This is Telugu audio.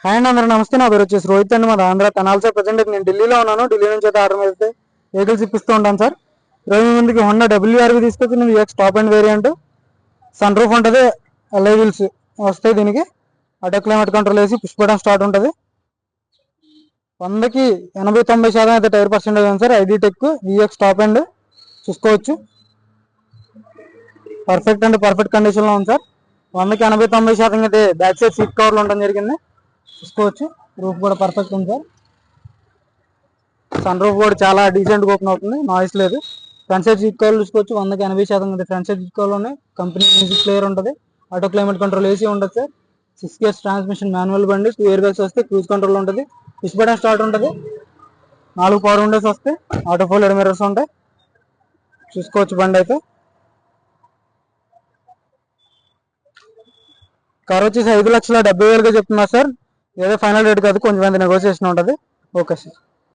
హాయ్ అండి, అందరూ నమస్తే. నా పేరు వచ్చేసి రోహిత్ అండి, మాది ఆంధ్ర తెనాలి సార్. ప్రజెంట్ నేను ఢిల్లీలో ఉన్నాను. ఢిల్లీ నుంచి అయితే ఆర్డర్ మీద అయితే వెహికల్స్ ఇప్పిస్తూ ఉంటాను సార్. ఈరోజు మీ ముందుకి హోండా WRV తీసుకొచ్చి నేను X top end variant sunroof ఉంటుంది, అలై వీల్స్ వస్తాయి. దీనికి ఆటో క్లైమేట్ కంట్రోల్ వేసి పుష్ బటన్ స్టార్ట్ ఉంటుంది. 100కి 80-90% అయితే టైర్ పర్సెంటేజ్ ఉంది sir. ID tech VX top end చూసుకోవచ్చు. పర్ఫెక్ట్ అండ్ పర్ఫెక్ట్ కండిషన్లో ఉంది సార్. 100కి 80-90% అయితే బ్యాక్ సైడ్ సీట్ కవర్లు ఉండడం జరిగింది, చూసుకోవచ్చు. రూఫ్ కూడా పర్ఫెక్ట్ ఉంది సార్. సన్ రూఫ్ కూడా చాలా డీసెంట్గా ఓపెన్ అవుతుంది, నాయిస్ లేదు. ఫ్రంట్ సైడ్ సీట్ కవర్లు చూసుకోవచ్చు. 100కి 80% ఫ్రంట్ సైడ్ సీట్ కవర్లు ఉన్నాయి. కంపెనీ మ్యూజిక్ ప్లేయర్ ఉంటుంది, ఆటో క్లైమేట్ కంట్రోల్ AC ఉంటుంది సార్. 6 గేర్స్ ట్రాన్స్మిషన్ మాన్యువల్ బండి, 2 ఇయర్ బ్యాగ్స్ వస్తే, క్రూజ్ కంట్రోల్ ఉంటుంది, పుష్ బటన్ స్టార్ట్ ఉంటుంది. 4 పవర్ విండోస్ వస్తాయి, ఆటో ఫోల్డెడ్ మిర్రర్స్ ఉంటాయి, చూసుకోవచ్చు. బండి అయితే కార్ వచ్చేసి 5,70,000గా చెప్తున్నారు సార్. ఏదో ఫైనల్ రేట్ కాదు, కొంచెం నెగోసియేషన్ ఉంటుంది. Okay sir.